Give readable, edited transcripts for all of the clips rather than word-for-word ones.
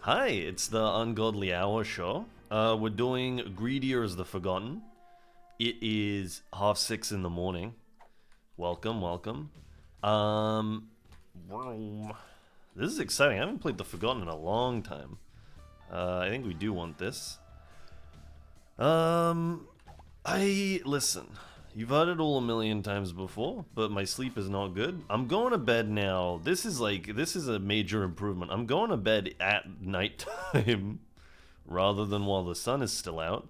Hi, it's the Ungodly Hour show. We're doing Greedier as the Forgotten. It is 6:30 in the morning. Welcome, welcome. Um, this is exciting. I haven't played the Forgotten in a long time. I think we do want this. Listen. You've heard it all a million times before, but my sleep is not good. I'm going to bed now. This is a major improvement. I'm going to bed at nighttime rather than while the sun is still out.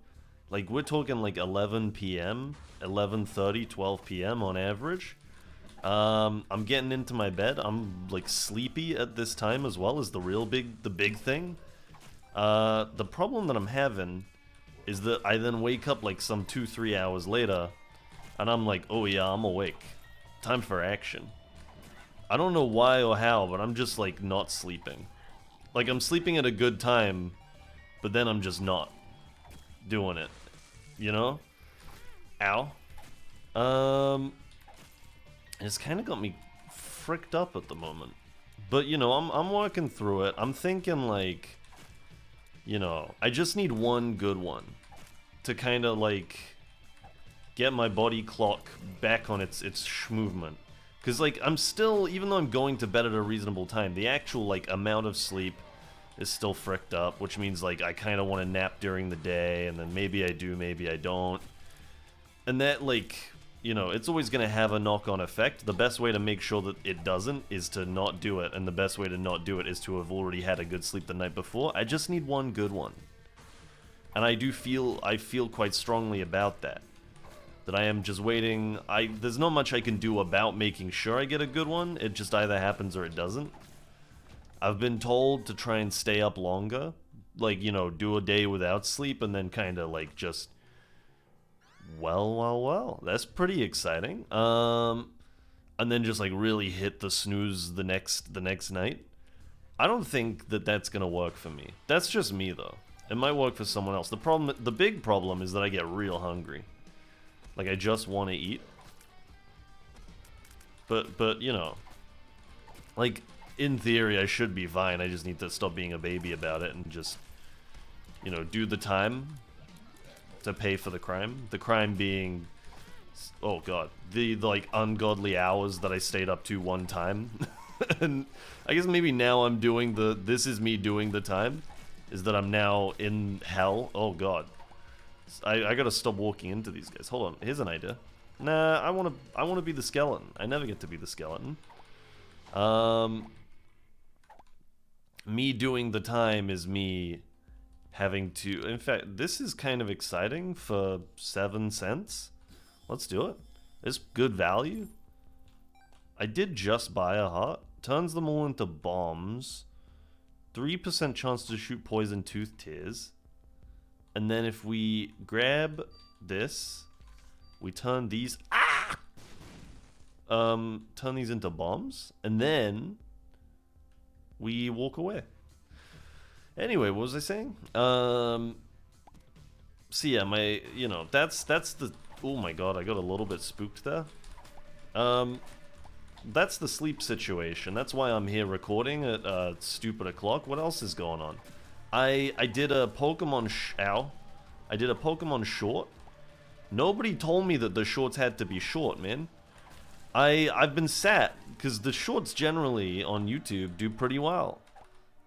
Like, we're talking like 11 p.m., 11:30, 12 p.m. on average. I'm getting into my bed. I'm like sleepy at this time as well, is the big thing. The problem that I'm having is that I then wake up like some 2-3 hours later and I'm like, oh yeah, I'm awake. Time for action. I don't know why or how, but I'm just like not sleeping. Like, I'm sleeping at a good time, but then I'm just not doing it. You know? Ow. It's kind of got me fricked up at the moment. But, you know, I'm working through it. I'm thinking, like, you know, I just need one good one to kind of, like, get my body clock back on its movement. Because, like, I'm still, even though I'm going to bed at a reasonable time, the actual, like, amount of sleep is still fricked up, which means, like, I kind of want to nap during the day, and then maybe I do, maybe I don't. And that, like, you know, it's always going to have a knock-on effect. The best way to make sure that it doesn't is to not do it, and the best way to not do it is to have already had a good sleep the night before. I just need one good one. And I feel quite strongly about that. That I am just waiting. There's not much I can do about making sure I get a good one. It just either happens or it doesn't. I've been told to try and stay up longer. Like, you know, do a day without sleep and then kind of like just... Well. That's pretty exciting. And then just like really hit the snooze the next night. I don't think that that's gonna work for me. That's just me though. It might work for someone else. The big problem is that I get real hungry. Like, I just want to eat. But you know, like, in theory I should be fine. I just need to stop being a baby about it and just, you know, do the time to pay for the crime. The crime being, oh god, the like ungodly hours that I stayed up to one time. And I guess maybe now I'm doing this is me doing the time, is that I'm now in hell. Oh god. I gotta stop walking into these guys. Hold on, here's an idea. Nah, I wanna be the skeleton. I never get to be the skeleton. Me doing the time is me having to... In fact, this is kind of exciting for 7 cents. Let's do it. It's good value. I did just buy a heart. Turns them all into bombs. 3% chance to shoot poison tooth tears. And then if we grab this, we turn these... turn these into bombs. And then we walk away. Anyway, what was I saying? So yeah, you know, that's the... Oh my god, I got a little bit spooked there. That's the sleep situation. That's why I'm here recording at stupid o'clock. What else is going on? I did a Pokemon I did a Pokemon short. Nobody told me that the shorts had to be short, man. I've been sat because the shorts generally on YouTube do pretty well.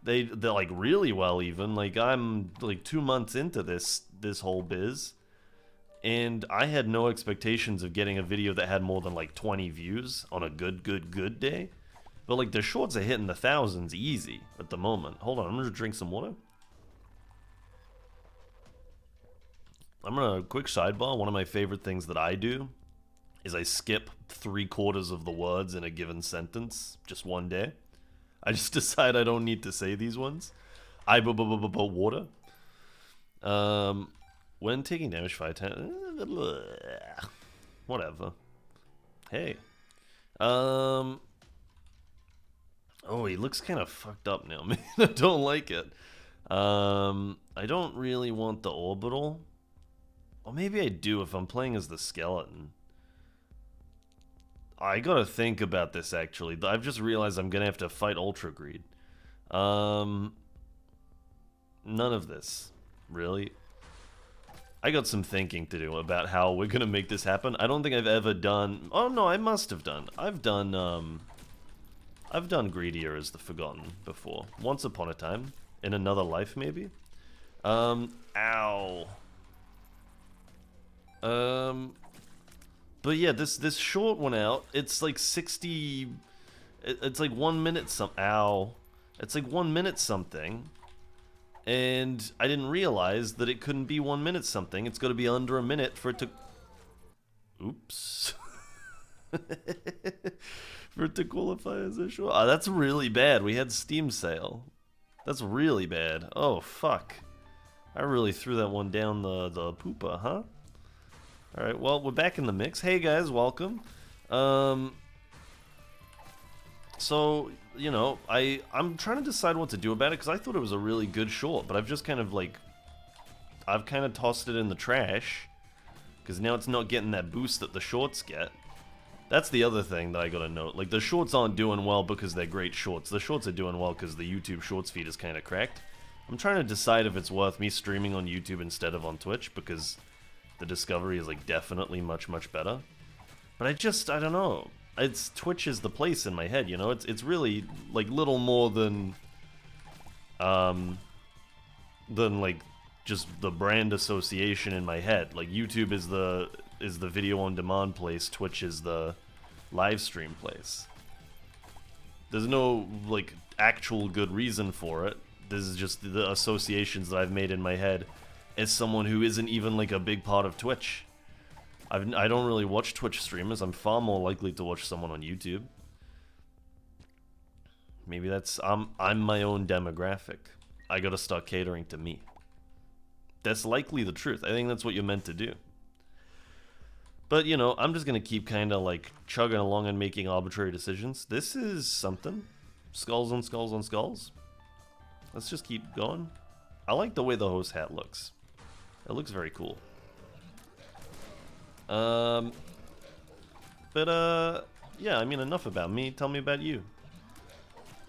They're like really well even. Like, I'm like 2 months into this whole biz, and I had no expectations of getting a video that had more than like 20 views on a good day. But like, the shorts are hitting the thousands easy at the moment. Hold on, I'm gonna drink some water. Quick sidebar. One of my favorite things that I do is I skip 3/4 of the words in a given sentence just one day. I just decide I don't need to say these ones. Water. When taking damage 5 times, whatever. Hey. Oh, he looks kind of fucked up now, man. I don't like it. I don't really want the orbital. Well, maybe I do if I'm playing as the skeleton. I gotta think about this, actually. I've just realized I'm gonna have to fight Ultra Greed. None of this. Really? I got some thinking to do about how we're gonna make this happen. I don't think I've ever done... Oh, no, I must have done. I've done Greedier as the Forgotten before. Once upon a time. In another life, maybe? Ow. But yeah, this short one out, it's like 60... It's like 1 minute Ow. It's like 1 minute something. And I didn't realize that it couldn't be 1 minute something. It's got to be under a minute for it to... Oops. For it to qualify as a short. Oh, that's really bad. We had Steam sale. That's really bad. Oh, fuck. I really threw that one down the poopa, huh? Alright, well, we're back in the mix. Hey, guys, welcome. So, you know, I'm trying to decide what to do about it, because I thought it was a really good short, but I've just kind of, like... I've kind of tossed it in the trash, because now it's not getting that boost that the shorts get. That's the other thing that I gotta note. Like, the shorts aren't doing well because they're great shorts. The shorts are doing well because the YouTube Shorts feed is kind of cracked. I'm trying to decide if it's worth me streaming on YouTube instead of on Twitch, because the discovery is, like, definitely much, much better. But I don't know. Twitch is the place in my head, you know? It's really, like, little more than, like, just the brand association in my head. Like, YouTube is the video on demand place, Twitch is the live stream place. There's no, like, actual good reason for it. This is just the associations that I've made in my head as someone who isn't even, like, a big part of Twitch. I don't really watch Twitch streamers. I'm far more likely to watch someone on YouTube. Maybe that's... I'm my own demographic. I gotta start catering to me. That's likely the truth. I think that's what you're meant to do. But, you know, I'm just gonna keep kind of, like, chugging along and making arbitrary decisions. This is something. Skulls on skulls on skulls. Let's just keep going. I like the way the host hat looks. It looks very cool. Yeah, I mean, enough about me. Tell me about you.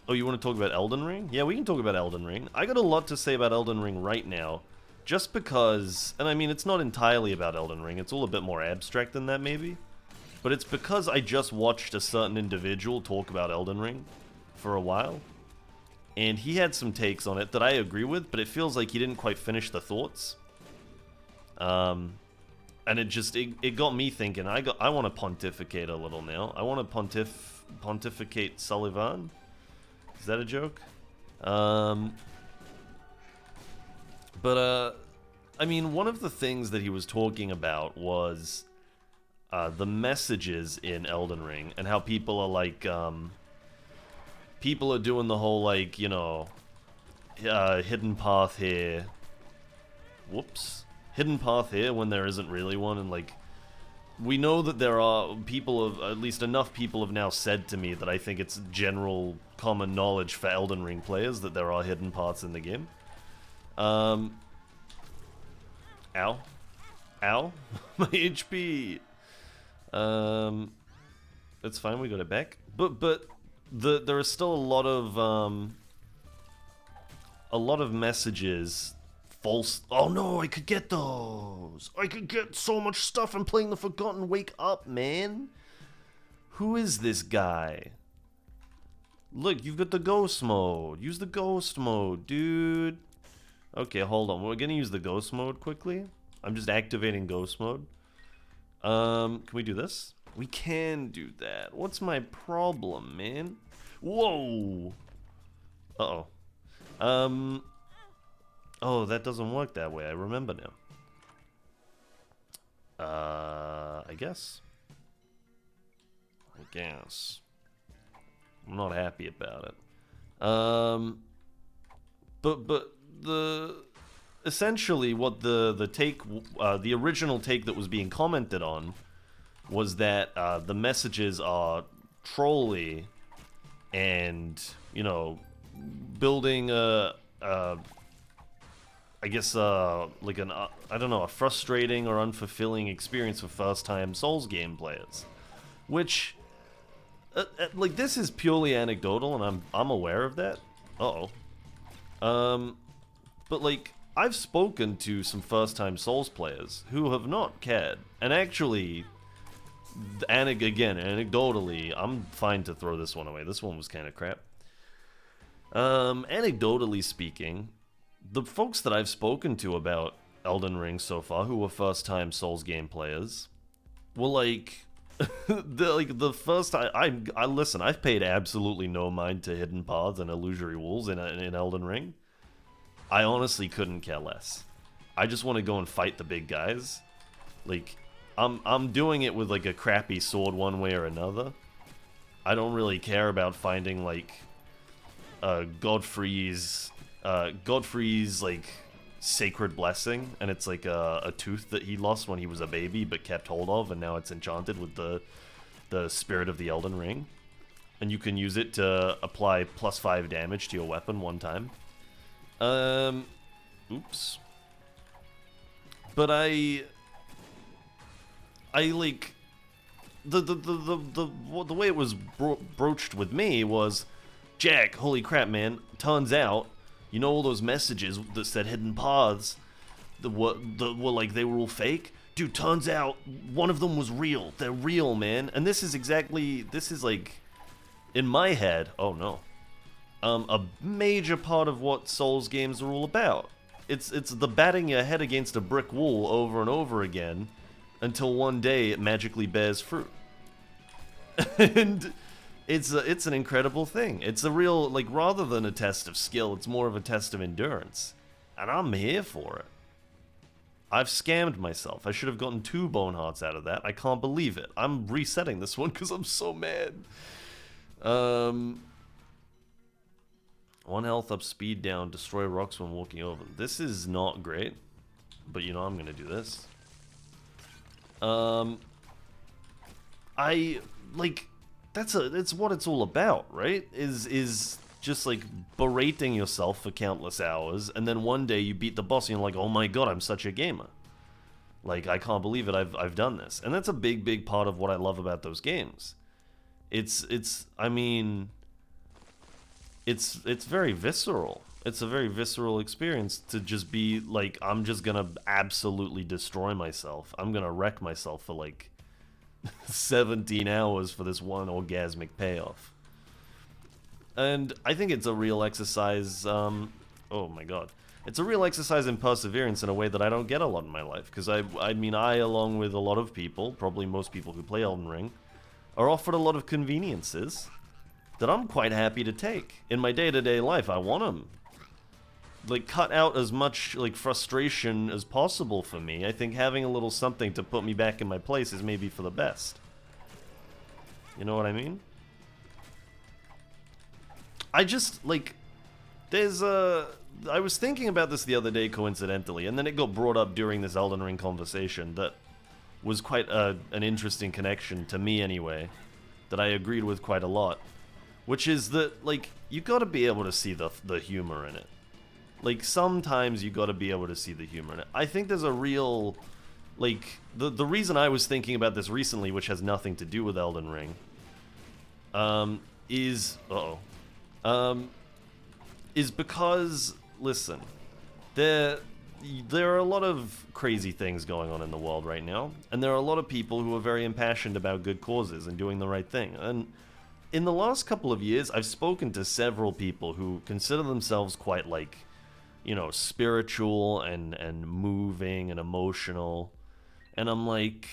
Oh, you want to talk about Elden Ring? Yeah, we can talk about Elden Ring. I got a lot to say about Elden Ring right now, just because, and I mean, it's not entirely about Elden Ring. It's all a bit more abstract than that, maybe. But it's because I just watched a certain individual talk about Elden Ring for a while, and he had some takes on it that I agree with, but it feels like he didn't quite finish the thoughts. And it got me thinking. I want to pontificate a little now. I want to pontificate Sullivan. Is that a joke? I mean, one of the things that he was talking about was the messages in Elden Ring and how people are like, people are doing the whole, like, you know, hidden path here. Whoops. Hidden path here when there isn't really one, and, like, we know that there are at least enough people have now said to me that I think it's general common knowledge for Elden Ring players that there are hidden paths in the game. Ow. Ow. My HP. It's fine, we got it back. But there are still a lot of messages. False. Oh no, I could get those. I could get so much stuff. I'm playing the Forgotten. Wake up, man. Who is this guy? Look, you've got the ghost mode. Use the ghost mode, dude. Okay, hold on. We're gonna use the ghost mode quickly. I'm just activating ghost mode. Can we do this? We can do that. What's my problem, man? Whoa. Uh-oh. Oh, that doesn't work that way. I remember now. I guess. I'm not happy about it. But essentially what the original take that was being commented on was that the messages are trolly and, you know, building I guess, like I don't know, a frustrating or unfulfilling experience for first-time Souls game players. Which, like, this is purely anecdotal, and I'm aware of that. Uh-oh. but like, I've spoken to some first-time Souls players who have not cared. And actually, anecdotally, I'm fine to throw this one away. This one was kind of crap. Anecdotally speaking, the folks that I've spoken to about Elden Ring so far, who were first-time Souls game players, were like, the first time I listen. I've paid absolutely no mind to hidden paths and illusory walls in Elden Ring. I honestly couldn't care less. I just want to go and fight the big guys. Like, I'm doing it with like a crappy sword one way or another. I don't really care about finding like Godfrey's like sacred blessing, and it's like a tooth that he lost when he was a baby but kept hold of, and now it's enchanted with the spirit of the Elden Ring, and you can use it to apply +5 damage to your weapon one time. Oops. But I like the way it was broached with me was, Jack, holy crap, man! Turns out, you know all those messages that said hidden paths, were like they were all fake. Dude, turns out one of them was real. They're real, man. And this is like, in my head. Oh no. A major part of what Souls games are all about. It's the batting your head against a brick wall over and over again until one day it magically bears fruit. And it's an incredible thing. It's a real, like, rather than a test of skill, it's more of a test of endurance. And I'm here for it. I've scammed myself. I should have gotten 2 bone hearts out of that. I can't believe it. I'm resetting this one because I'm so mad. 1 health up, speed down, destroy rocks when walking over them. This is not great, but you know I'm gonna do this. It's what it's all about, right? Is just like berating yourself for countless hours, and then one day you beat the boss and you're like, oh my god, I'm such a gamer. Like, I can't believe it, I've done this. And that's a big part of what I love about those games. It's very visceral. It's a very visceral experience to just be like, I'm just gonna absolutely destroy myself. I'm gonna wreck myself for like 17 hours for this one orgasmic payoff. And I think it's a real exercise, oh my god. It's a real exercise in perseverance in a way that I don't get a lot in my life. Because I mean, along with a lot of people, probably most people who play Elden Ring, are offered a lot of conveniences that I'm quite happy to take. In my day-to-day life, I want them. Like, cut out as much, like, frustration as possible for me. I think having a little something to put me back in my place is maybe for the best. You know what I mean? I just, like, I was thinking about this the other day coincidentally, and then it got brought up during this Elden Ring conversation that was quite an interesting connection, to me anyway, that I agreed with quite a lot. Which is that, like, you gotta be able to see the humor in it. Like, sometimes you gotta be able to see the humor in it. I think there's a real, like, the reason I was thinking about this recently, which has nothing to do with Elden Ring, is because, listen, there are a lot of crazy things going on in the world right now, and there are a lot of people who are very impassioned about good causes and doing the right thing. And in the last couple of years, I've spoken to several people who consider themselves quite, like, you know, spiritual and moving and emotional. And I'm like,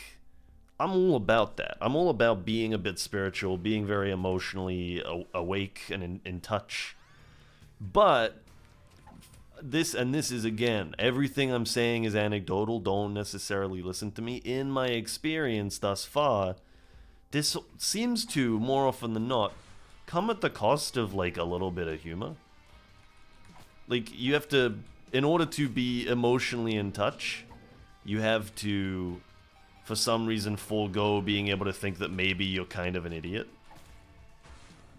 I'm all about that. I'm all about being a bit spiritual, being very emotionally awake and in touch. But this is, again, everything I'm saying is anecdotal. Don't necessarily listen to me. In my experience thus far, this seems to, more often than not, come at the cost of, like, a little bit of humor. Like, you have to, in order to be emotionally in touch, you have to, for some reason, forego being able to think that maybe you're kind of an idiot.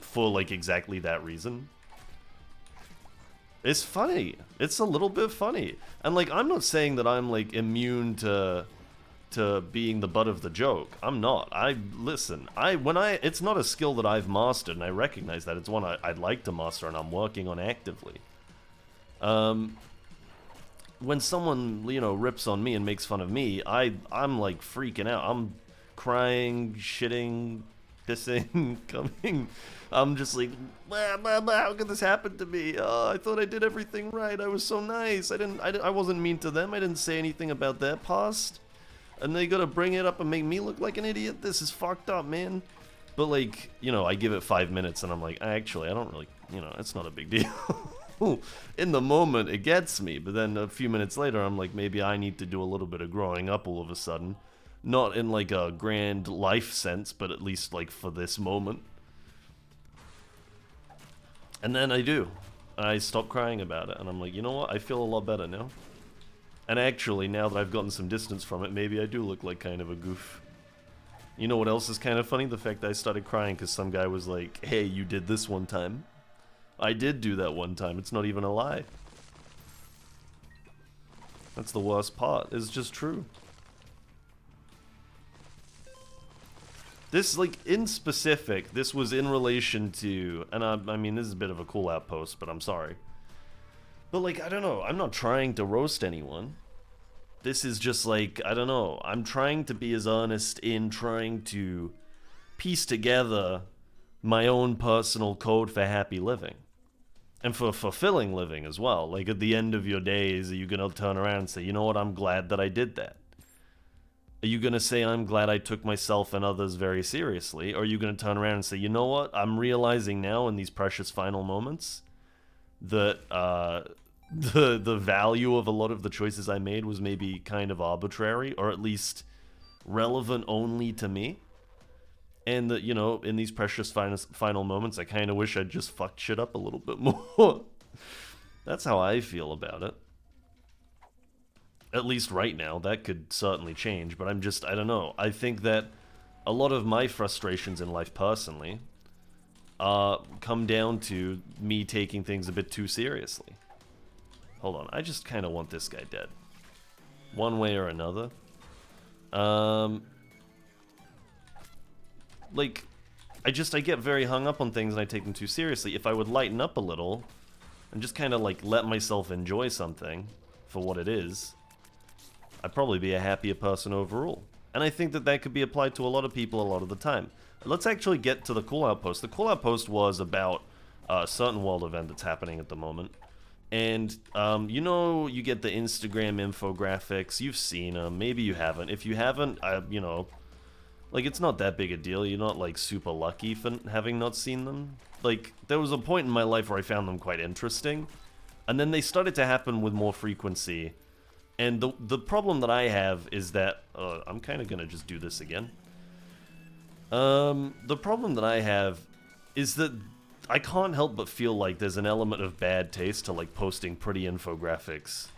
For, like, exactly that reason. It's funny. It's a little bit funny. And, like, I'm not saying that I'm, like, immune to being the butt of the joke. I'm not. It's not a skill that I've mastered, and I recognize that. It's one I'd like to master, and I'm working on actively. when someone, you know, rips on me and makes fun of me, I'm like freaking out. I'm crying, shitting, pissing, coming. I'm just like, blah, blah, blah, how could this happen to me? Oh, I thought I did everything right. I was so nice. I wasn't mean to them. I didn't say anything about their past. And they gotta bring it up and make me look like an idiot? This is fucked up, man. But like, you know, I give it 5 minutes and I'm like, actually, I don't really, you know, it's not a big deal. In the moment, it gets me. But then a few minutes later, I'm like, maybe I need to do a little bit of growing up all of a sudden. Not in like a grand life sense, but at least like for this moment. And then I do. I stop crying about it. And I'm like, you know what? I feel a lot better now. And actually, now that I've gotten some distance from it, maybe I do look like kind of a goof. You know what else is kind of funny? The fact that I started crying because some guy was like, hey, you did this one time. I did do that one time. It's not even a lie. That's the worst part. It's just true. This, like, in specific, this was in relation to, and I mean, this is a bit of a cool outpost, but I'm sorry. But, like, I don't know, I'm not trying to roast anyone. This is just, like, I don't know, I'm trying to be as honest in trying to piece together my own personal code for happy living. And for fulfilling living as well. Like, at the end of your days, are you gonna turn around and say, you know what, I'm glad that I did that? Are you going to say, I'm glad I took myself and others very seriously? Or are you going to turn around and say, you know what? I'm realizing now in these precious final moments that the value of a lot of the choices I made was maybe kind of arbitrary, or at least relevant only to me. And that, you know, in these precious final moments, I kind of wish I'd just fucked shit up a little bit more. That's how I feel about it. At least right now, that could certainly change, but I don't know. I think that a lot of my frustrations in life personally come down to me taking things a bit too seriously. Hold on, I just kind of want this guy dead. One way or another. Like, I get very hung up on things and I take them too seriously. If I would lighten up a little and just kind of like let myself enjoy something for what it is, I'd probably be a happier person overall. And I think that that could be applied to a lot of people a lot of the time. Let's actually get to the Cool Outpost. The Cool Outpost was about a certain world event that's happening at the moment. And, you know, you get the Instagram infographics. You've seen them. Maybe you haven't. If you haven't, you know, like, it's not that big a deal. You're not, like, super lucky for having not seen them. Like, there was a point in my life where I found them quite interesting. And then they started to happen with more frequency. And the problem that I have is that, I'm kind of going to just do this again. The problem that I have is that I can't help but feel like there's an element of bad taste to, like, posting pretty infographics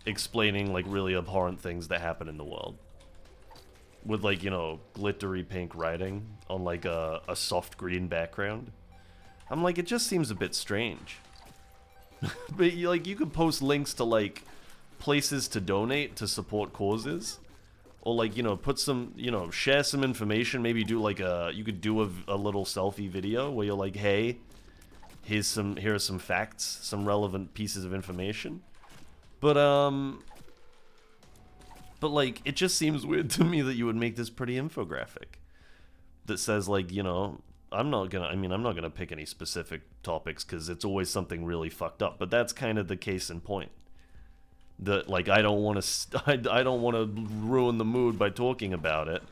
explaining, like, really abhorrent things that happen in the world. With, like, you know, glittery pink writing on, like, a soft green background. I'm like, it just seems a bit strange. But, like, you could post links to, like, places to donate to support causes, or like, you know, put some, you know, share some information, maybe do like you could do a little selfie video where you're like, hey, here are some facts, some relevant pieces of information. But like, it just seems weird to me that you would make this pretty infographic that says, like, you know, I'm not gonna pick any specific topics because it's always something really fucked up, but that's kind of the case in point. That, like, I don't want to ruin the mood by talking about it,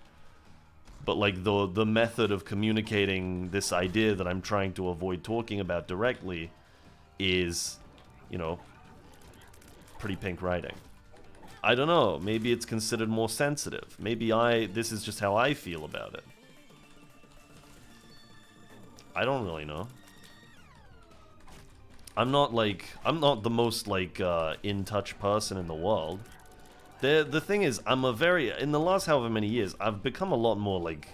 but like the method of communicating this idea that I'm trying to avoid talking about directly is, you know, pretty pink writing. I don't know, maybe it's considered more sensitive. Maybe this is just how I feel about it. I don't really know. I'm not the most, like, in-touch person in the world. The thing is, in the last however many years, I've become a lot more, like,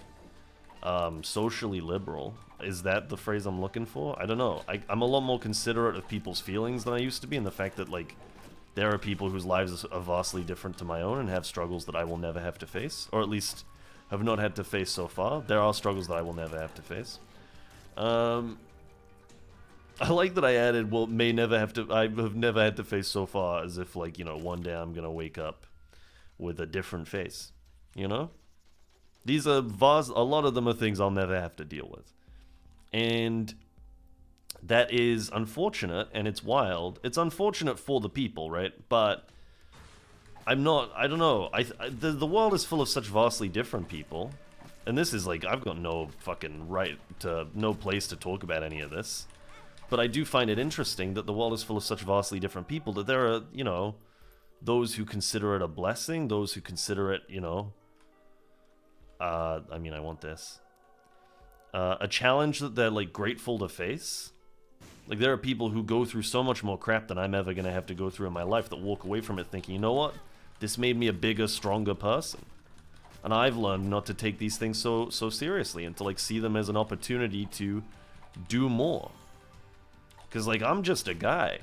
socially liberal. Is that the phrase I'm looking for? I don't know. I'm a lot more considerate of people's feelings than I used to be, and the fact that, like, there are people whose lives are vastly different to my own and have struggles that I will never have to face, or at least have not had to face so far. There are struggles that I will never have to face. I like that I added, well, may never have to, I have never had to face so far, as if, like, you know, one day I'm gonna wake up with a different face, you know? These are a lot of them are things I'll never have to deal with. And that is unfortunate, and it's wild. It's unfortunate for the people, right? But I don't know. The world is full of such vastly different people. And this is like, I've got no fucking right to, no place to talk about any of this. But I do find it interesting that the world is full of such vastly different people that there are, you know, those who consider it a blessing, those who consider it, you know, I mean, I want this. A challenge that they're, like, grateful to face. Like, there are people who go through so much more crap than I'm ever going to have to go through in my life that walk away from it thinking, you know what? This made me a bigger, stronger person. And I've learned not to take these things so seriously and to, like, see them as an opportunity to do more. Because, like, I'm just a guy.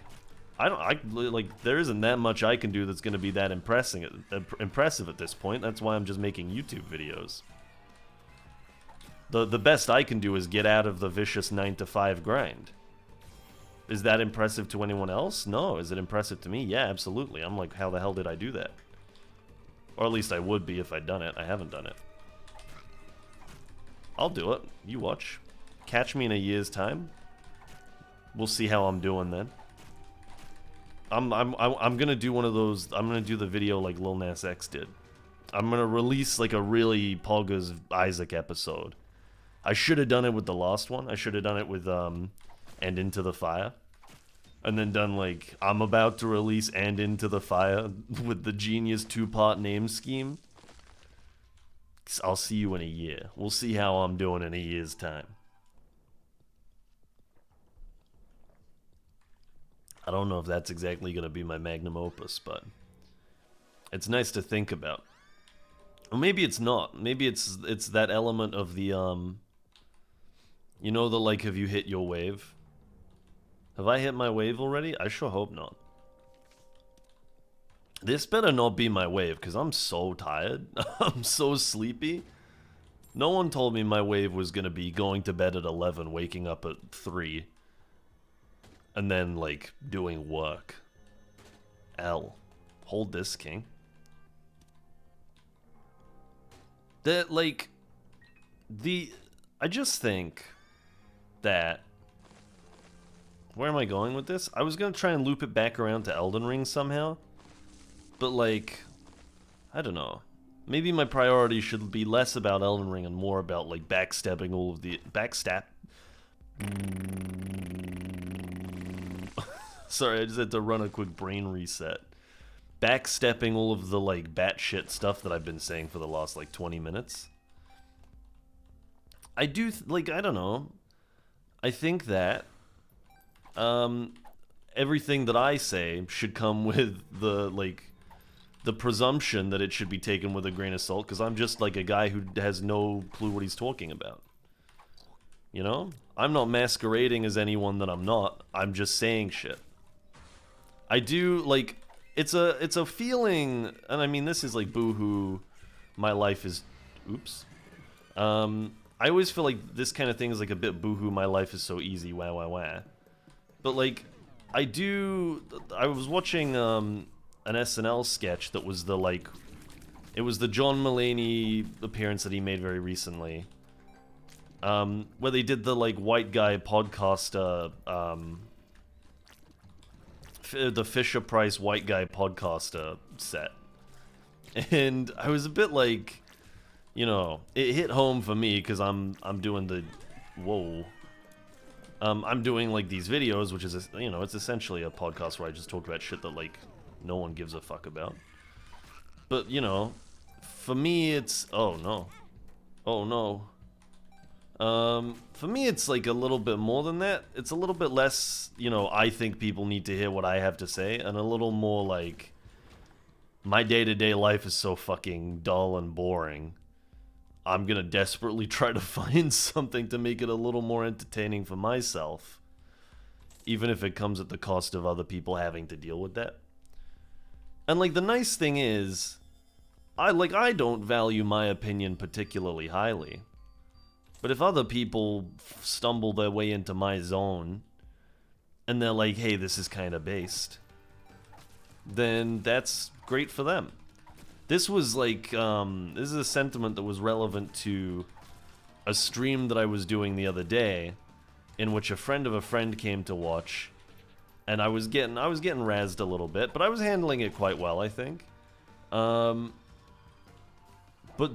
Like, there isn't that much I can do that's going to be that impressive at this point. That's why I'm just making YouTube videos. The best I can do is get out of the vicious 9-to-5 grind. Is that impressive to anyone else? No. Is it impressive to me? Yeah, absolutely. I'm like, how the hell did I do that? Or at least I would be if I'd done it. I haven't done it. I'll do it. You watch. Catch me in a year's time. We'll see how I'm doing then. I'm gonna do one of those. I'm gonna do the video like Lil Nas X did. I'm gonna release like a really Poggers Isaac episode. I should have done it with the last one. I should have done it with And Into the Fire. And then done like, I'm about to release And Into the Fire with the genius 2-part name scheme. I'll see you in a year. We'll see how I'm doing in a year's time. I don't know if that's exactly going to be my magnum opus, but it's nice to think about. Or maybe it's not. Maybe it's that element of the, you know, the like, have you hit your wave? Have I hit my wave already? I sure hope not. This better not be my wave, because I'm so tired. I'm so sleepy. No one told me my wave was going to be going to bed at 11, waking up at 3. And then, like, doing work. L. Hold this, king. That, like, I just think that... Where am I going with this? I was gonna try and loop it back around to Elden Ring somehow. But, like, I don't know. Maybe my priority should be less about Elden Ring and more about, like, backstabbing all of the... Sorry, I just had to run a quick brain reset. Backstepping all of the, like, batshit stuff that I've been saying for the last, like, 20 minutes. I do, like, I don't know. I think that everything that I say should come with the, like, the presumption that it should be taken with a grain of salt, because I'm just, like, a guy who has no clue what he's talking about. You know? I'm not masquerading as anyone that I'm not. I'm just saying shit. I do, like, it's a feeling, and I mean, this is, like, boo-hoo, my life is, oops. I always feel like this kind of thing is, like, a bit boo-hoo, my life is so easy, wah, wah, wah. But, like, I was watching, an SNL sketch that was the, like, it was the John Mulaney appearance that he made very recently. Where they did the, like, white guy podcaster, the Fisher-Price white guy podcaster set. And I was a bit like, you know, it hit home for me because I'm doing the, whoa. I'm doing, like, these videos, which is, you know, it's essentially a podcast where I just talk about shit that, like, no one gives a fuck about. But, you know, for me it's, oh no. Oh no. For me, it's like a little bit more than that. It's a little bit less, you know, I think people need to hear what I have to say, and a little more like, my day-to-day life is so fucking dull and boring. I'm gonna desperately try to find something to make it a little more entertaining for myself, even if it comes at the cost of other people having to deal with that. And, like, the nice thing is, I don't value my opinion particularly highly. But if other people stumble their way into my zone and they're like, hey, this is kind of based, then that's great for them. This was like, this is a sentiment that was relevant to a stream that I was doing the other day, in which a friend of a friend came to watch, and I was getting razzed a little bit, but I was handling it quite well, I think. But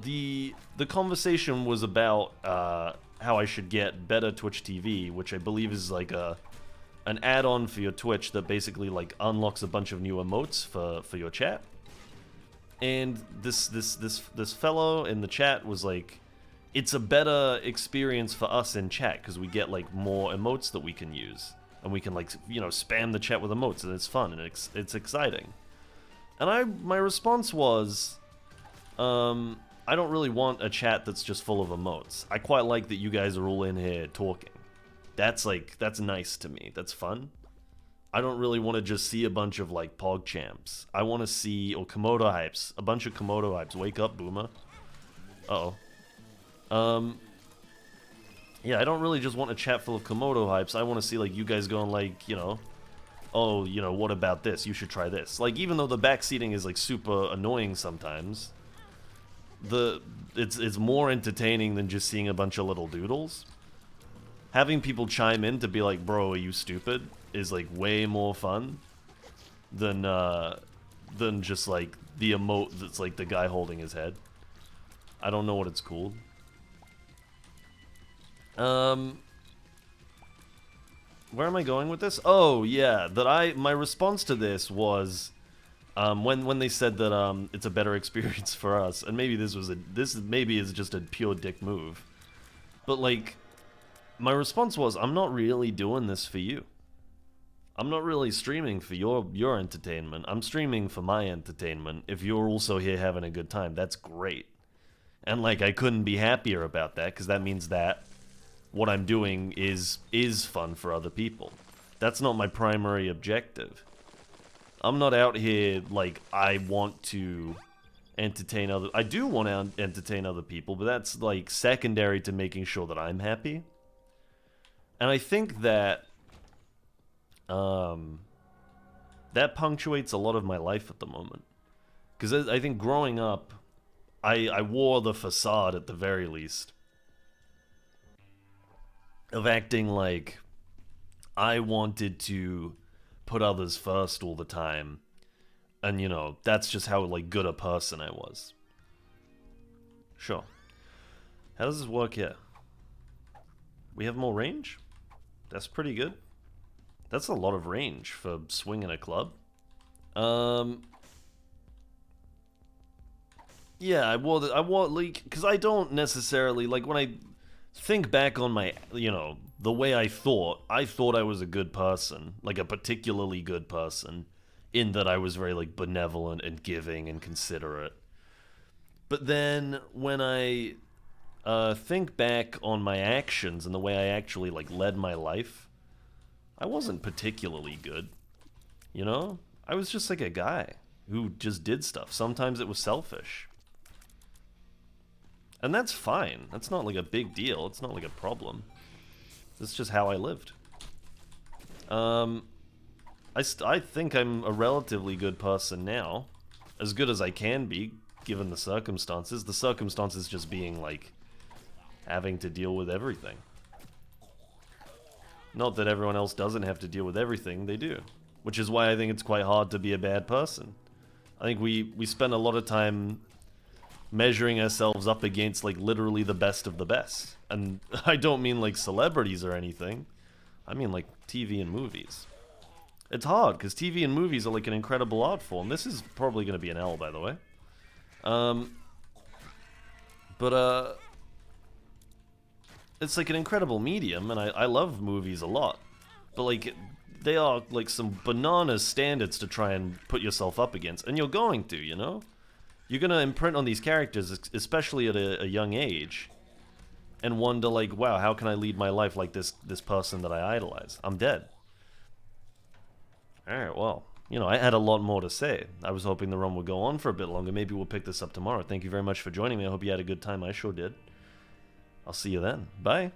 the conversation was about how I should get better Twitch TV, which I believe is like an add-on for your Twitch that basically like unlocks a bunch of new emotes for your chat. And this fellow in the chat was like, it's a better experience for us in chat because we get like more emotes that we can use, and we can like, you know, spam the chat with emotes, and it's fun and it's exciting. And my response was, I don't really want a chat that's just full of emotes. I quite like that you guys are all in here talking. That's nice to me. That's fun. I don't really want to just see a bunch of like Pog champs. I want to see, or Komodo hypes, a bunch of Komodo hypes. Wake up, Boomer. Uh-oh. Yeah, I don't really just want a chat full of Komodo hypes. I want to see like you guys going like, you know, oh, you know, what about this? You should try this. Like, even though the backseating is like super annoying sometimes, it's more entertaining than just seeing a bunch of little doodles. Having people chime in to be like, bro, are you stupid? Is like way more fun than just like the emote that's like the guy holding his head. I don't know what it's called. Where am I going with this? Oh yeah, my response to this was when they said that it's a better experience for us, and maybe this maybe is just a pure dick move, but like my response was, I'm not really doing this for you. I'm not really streaming for your entertainment. I'm streaming for my entertainment. If you're also here having a good time, that's great. And like, I couldn't be happier about that, because that means that what I'm doing is fun for other people. That's not my primary objective. I'm not out here like I want to entertain other. I do want to entertain other people, but that's like secondary to making sure that I'm happy. And I think that that punctuates a lot of my life at the moment. Because I think growing up, I wore the facade at the very least of acting like I wanted to put others first all the time. And, you know, that's just how, like, good a person I was. Sure. How does this work here? We have more range? That's pretty good. That's a lot of range for swinging a club. Yeah, I wore like, because I don't necessarily, like, when I think back on my, you know, the way I thought I was a good person, like a particularly good person, in that I was very, like, benevolent and giving and considerate. But then when I think back on my actions and the way I actually, like, led my life, I wasn't particularly good, you know? I was just like a guy who just did stuff. Sometimes it was selfish. And that's fine. That's not like a big deal. It's not like a problem. That's just how I lived. I think I'm a relatively good person now. As good as I can be, given the circumstances. The circumstances just being, like, having to deal with everything. Not that everyone else doesn't have to deal with everything, they do. Which is why I think it's quite hard to be a bad person. I think we spend a lot of time measuring ourselves up against, like, literally the best of the best. And I don't mean, like, celebrities or anything. I mean, like, TV and movies. It's hard, because TV and movies are, like, an incredible art form. This is probably going to be an L, by the way. It's, like, an incredible medium, and I love movies a lot. But, like, they are, like, some bananas standards to try and put yourself up against. And you're going to, you know? You're going to imprint on these characters, especially at a young age, and wonder, like, wow, how can I lead my life like this person that I idolize? I'm dead. Alright, well, you know, I had a lot more to say. I was hoping the run would go on for a bit longer. Maybe we'll pick this up tomorrow. Thank you very much for joining me. I hope you had a good time. I sure did. I'll see you then. Bye.